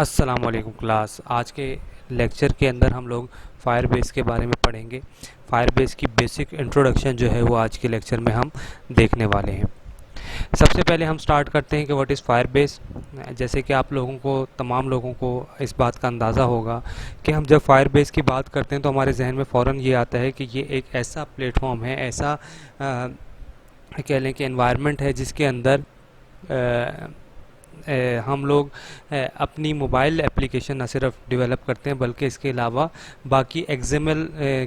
अस्सलाम वालेकुम क्लास। आज के लेक्चर के अंदर हम लोग फायरबेस के बारे में पढ़ेंगे। फायरबेस की बेसिक इंट्रोडक्शन जो है वो आज के लेक्चर में हम देखने वाले हैं। सबसे पहले हम स्टार्ट करते हैं कि व्हाट इज़ फायरबेस। जैसे कि आप लोगों को, तमाम लोगों को इस बात का अंदाज़ा होगा कि हम जब फायरबेस की बात करते हैं तो हमारे जहन में फ़ौरन ये आता है कि ये एक ऐसा प्लेटफॉर्म है, ऐसा कह लें कि एनवायरनमेंट है जिसके अंदर हम लोग अपनी मोबाइल एप्लीकेशन न सिर्फ डेवलप करते हैं बल्कि इसके अलावा बाकी एक्सएमएल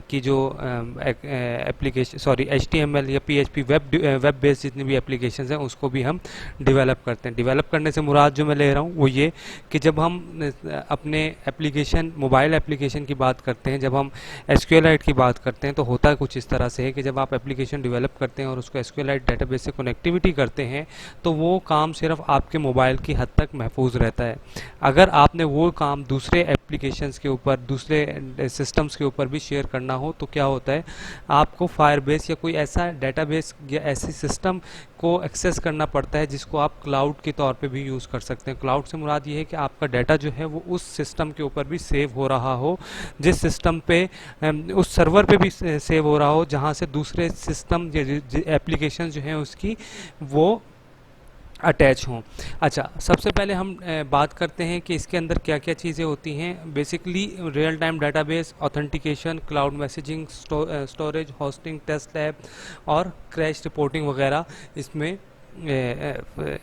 की जो एचटीएमएल या पीएचपी वेब बेस्ड जितनी भी एप्लीकेशंस हैं उसको भी हम डेवलप करते हैं। डेवलप करने से मुराद जो मैं ले रहा हूँ वो ये कि जब हम अपने एप्लीकेशन, मोबाइल एप्लीकेशन की बात करते हैं, जब हम एसक्यूएलाइट की बात करते हैं तो होता कुछ इस तरह से है कि जब आप एप्लीकेशन डेवलप करते हैं और उसको एसक्यूएलाइट डेटाबेस से कनेक्टिविटी करते हैं तो वो काम सिर्फ आपके मोबाइल की हद तक महफूज रहता है। अगर आपने वो काम दूसरे एप्लीकेशंस के ऊपर, दूसरे सिस्टम्स के ऊपर भी शेयर करना हो तो क्या होता है, आपको फायरबेस या कोई ऐसा डेटाबेस या ऐसी सिस्टम को एक्सेस करना पड़ता है जिसको आप क्लाउड के तौर पे भी यूज़ कर सकते हैं। क्लाउड से मुराद ये है कि आपका डाटा जो है वो उस सिस्टम के ऊपर भी सेव हो रहा हो, जिस सिस्टम पे उस सर्वर पे भी सेव हो रहा हो जहाँ से दूसरे सिस्टम एप्लीकेशन जो हैं उसकी वो अटैच हों। अच्छा, सबसे पहले हम बात करते हैं कि इसके अंदर क्या क्या चीज़ें होती हैं। Basically real time database, authentication, cloud messaging, storage, hosting, test lab और क्रैश रिपोर्टिंग वगैरह इसमें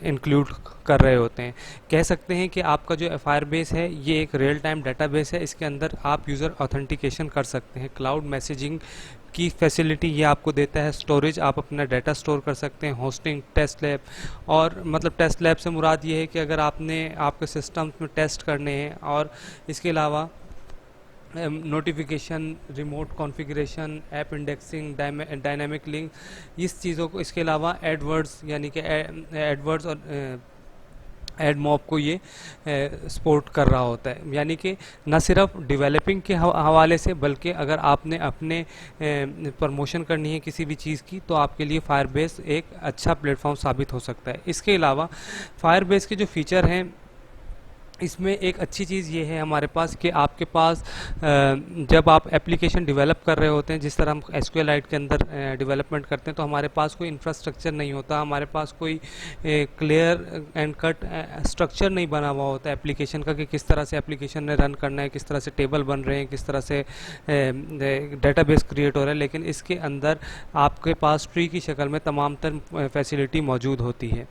इंक्लूड कर रहे होते हैं। कह सकते हैं कि आपका जो फायरबेस है ये एक रियल टाइम डाटाबेस है। इसके अंदर आप यूज़र ऑथेंटिकेशन कर सकते हैं, क्लाउड मैसेजिंग की फैसिलिटी ये आपको देता है, स्टोरेज आप अपना डाटा स्टोर कर सकते हैं, होस्टिंग, टेस्ट लैब। और मतलब टेस्ट लैब से मुराद ये है कि अगर आपने आपके सिस्टम में टेस्ट करने हैं, और इसके अलावा notification, remote configuration, app indexing, dynamic link, इस चीज़ों को, इसके अलावा एडवर्ड्स यानी कि एडवर्ड्स और एड मॉब को ये सपोर्ट कर रहा होता है। यानी कि न सिर्फ डेवलपिंग के हवाले से बल्कि अगर आपने अपने प्रमोशन करनी है किसी भी चीज़ की तो आपके लिए फायरबेस एक अच्छा प्लेटफॉर्म साबित हो सकता है। इसके अलावा फायरबेस के जो फीचर हैं इसमें एक अच्छी चीज़ ये है हमारे पास कि आपके पास जब आप एप्लीकेशन डेवलप कर रहे होते हैं, जिस तरह हम एसक्यूएलाइट के अंदर डेवलपमेंट करते हैं, तो हमारे पास कोई इंफ्रास्ट्रक्चर नहीं होता, हमारे पास कोई क्लियर एंड कट स्ट्रक्चर नहीं बना हुआ होता एप्लीकेशन का कि किस तरह से एप्लीकेशन ने रन करना है, किस तरह से टेबल बन रहे हैं, किस तरह से डेटाबेस क्रिएट हो रहा है। लेकिन इसके अंदर आपके पास ट्री की शक्ल में तमाम तर फैसिलिटी मौजूद होती है।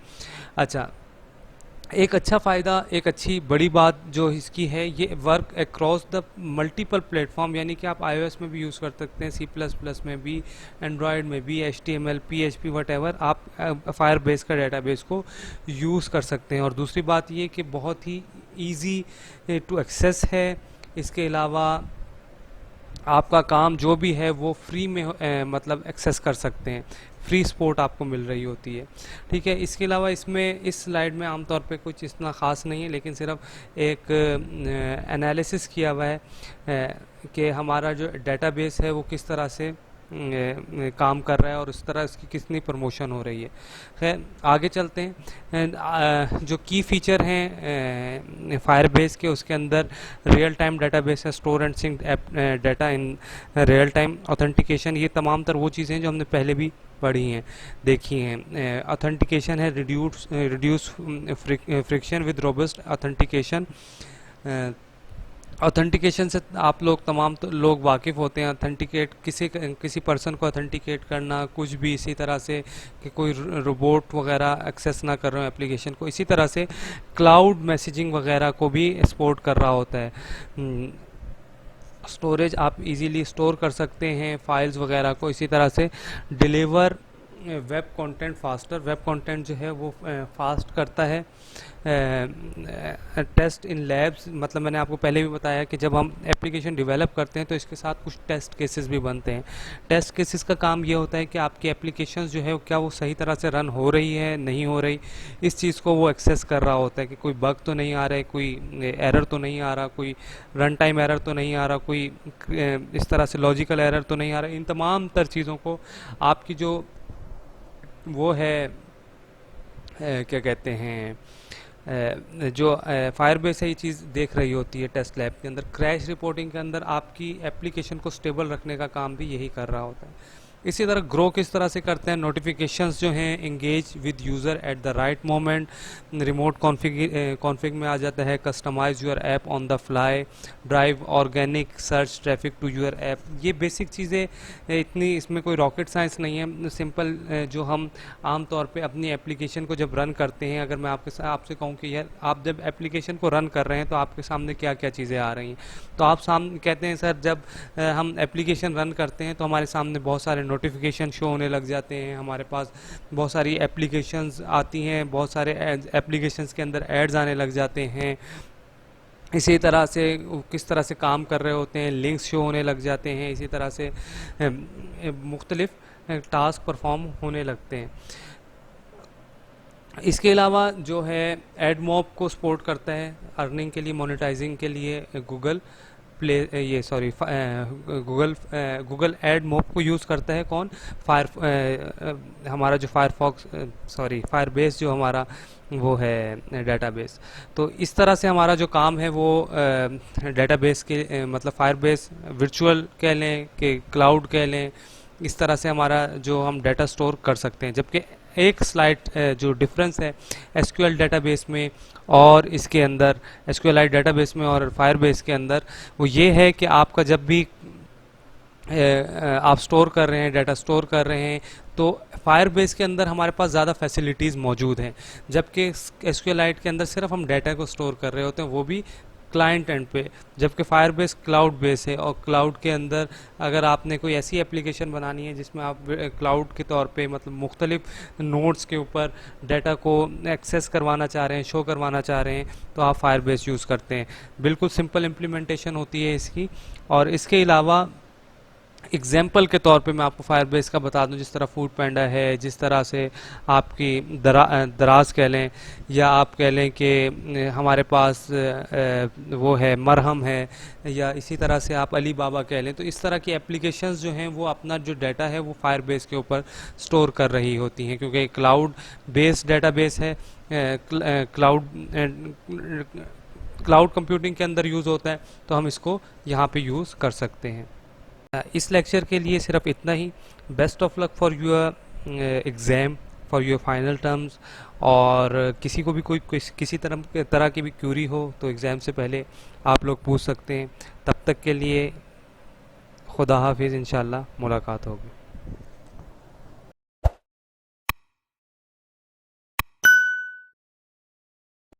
अच्छा, एक अच्छा फ़ायदा, एक अच्छी बड़ी बात जो इसकी है, ये work across the multiple platform, यानी कि आप iOS में भी यूज़ कर सकते हैं, C++ में भी, एंड्रॉयड में भी, HTML, PHP वटेवर आप फायरबेस का डेटाबेस को यूज़ कर सकते हैं। और दूसरी बात ये कि बहुत ही ईजी टू एक्सेस है। इसके अलावा आपका काम जो भी है वो फ्री में मतलब एक्सेस कर सकते हैं, फ्री सपोर्ट आपको मिल रही होती है। ठीक है, इसके अलावा इसमें इस स्लाइड में आमतौर पे कुछ इतना ख़ास नहीं है, लेकिन सिर्फ एक एनालिसिस किया हुआ है कि हमारा जो डेटाबेस है वो किस तरह से काम कर रहा है और उस तरह इसकी कितनी प्रमोशन हो रही है। खैर, आगे चलते हैं। जो की फ़ीचर हैं फायरबेस के, उसके अंदर रियल टाइम डाटाबेस है, store and sync data in real time, authentication, ये तमाम तर वो चीज़ें हैं जो हमने पहले भी पढ़ी हैं, देखी हैं। ऑथेंटिकेशन है, reduce friction with robust authentication. Authentication से आप लोग, तमाम तो लोग वाकिफ़ होते हैं। ऑथेंटिकेट, किसी पर्सन को ऑथेंटिकेट करना, कुछ भी इसी तरह से कि कोई रोबोट वगैरह एक्सेस ना कर रहे हो एप्लीकेशन को। इसी तरह से क्लाउड मैसेजिंग वगैरह को भी सपोर्ट कर रहा होता है। स्टोरेज, आप इजीली स्टोर कर सकते हैं फाइल्स वगैरह को। इसी तरह से deliver web content faster, web content जो है वो फास्ट करता है। टेस्ट इन लैब्स, मतलब मैंने आपको पहले भी बताया कि जब हम एप्लीकेशन डेवलप करते हैं तो इसके साथ कुछ टेस्ट केसेस भी बनते हैं। टेस्ट केसेस का काम ये होता है कि आपकी एप्लीकेशन जो है क्या वो सही तरह से रन हो रही है, नहीं हो रही, इस चीज़ को वो एक्सेस कर रहा होता है कि कोई बग तो नहीं आ रहा है, कोई एरर तो नहीं आ रहा, कोई रन टाइम एरर तो नहीं आ रहा, कोई इस तरह से लॉजिकल एरर तो नहीं आ रहा। इन तमाम तर चीज़ों को आपकी जो वो है क्या कहते हैं जो फायरबेस है ये चीज़ देख रही होती है टेस्ट लैब के अंदर। क्रैश रिपोर्टिंग के अंदर आपकी एप्लीकेशन को स्टेबल रखने का काम भी यही कर रहा होता है। इसी तरह ग्रो किस तरह से करते हैं, नोटिफिकेशंस जो हैं engage with user at the right moment, remote config में आ जाता है, customize your app on the fly, drive organic search traffic to your app. ये बेसिक चीज़ें, इतनी इसमें कोई रॉकेट साइंस नहीं है, सिंपल जो हम आम तौर पे अपनी एप्लीकेशन को जब रन करते हैं, अगर मैं आपसे कहूँ कि यार आप जब एप्लीकेशन को रन कर रहे हैं तो आपके सामने क्या क्या चीज़ें आ रही हैं, तो आप सामने कहते हैं सर जब हम एप्लीकेशन रन करते हैं तो हमारे सामने बहुत सारे नोटिफिकेशन शो होने लग जाते हैं, हमारे पास बहुत सारी एप्लीकेशंस आती हैं, बहुत सारे एप्लीकेशंस के अंदर एड्स आने लग जाते हैं। इसी तरह से किस तरह से काम कर रहे होते हैं, लिंक्स शो होने लग जाते हैं, इसी तरह से मुख्तलिफ टास्क परफॉर्म होने लगते हैं। इसके अलावा जो है एडमॉब को सपोर्ट करता है अर्निंग के लिए, मोनेटाइजिंग के लिए गूगल प्ले ये सॉरी गूगल एड मॉब को यूज़ करता है कौन, हमारा जो फायरबेस जो हमारा वो है डेटाबेस। तो इस तरह से हमारा जो काम है वो डेटाबेस के मतलब फायरबेस वर्चुअल कह लें कि क्लाउड कह लें, इस तरह से हमारा जो हम डाटा स्टोर कर सकते हैं। जबकि एक स्लाइड जो डिफरेंस है एसक्यूएल डेटाबेस में और इसके अंदर, एसक्यूएलाइट डेटाबेस में और फायरबेस के अंदर, वो ये है कि आपका जब भी आप स्टोर कर रहे हैं, डाटा स्टोर कर रहे हैं, तो फायरबेस के अंदर हमारे पास ज़्यादा फैसिलिटीज़ मौजूद हैं, जबकि एसक्यूएलाइट के अंदर सिर्फ हम डाटा को स्टोर कर रहे होते हैं, वो भी क्लाइंट एंड पे। जबकि फायरबेस क्लाउड बेस है और क्लाउड के अंदर अगर आपने कोई ऐसी एप्लीकेशन बनानी है जिसमें आप क्लाउड के तौर पे मतलब मुख्तलिफ नोड्स के ऊपर डाटा को एक्सेस करवाना चाह रहे हैं, शो करवाना चाह रहे हैं, तो आप फायरबेस यूज़ करते हैं। बिल्कुल सिंपल इम्प्लीमेंटेशन होती है इसकी। और इसके अलावा एग्जाम्पल के तौर पे मैं आपको फायरबेस का बता दूं, जिस तरह फूड पैंडा है, जिस तरह से आपकी दराज कह लें, या आप कह लें कि हमारे पास वो है मरहम है, या इसी तरह से आप अली बाबा कह लें, तो इस तरह की एप्लीकेशंस जो हैं वो अपना जो डाटा है वो फायरबेस के ऊपर स्टोर कर रही होती हैं, क्योंकि क्लाउड बेस्ड डाटाबेस है, क्लाउड कंप्यूटिंग के अंदर यूज़ होता है, तो हम इसको यहाँ पे यूज़ कर सकते हैं। इस लेक्चर के लिए सिर्फ इतना ही। Best of luck for your exam, for your final terms. और किसी को भी कोई किसी तरह की भी क्यूरी हो तो एग्ज़ाम से पहले आप लोग पूछ सकते हैं। तब तक के लिए खुदा हाफिज़, इंशाल्लाह मुलाकात होगी।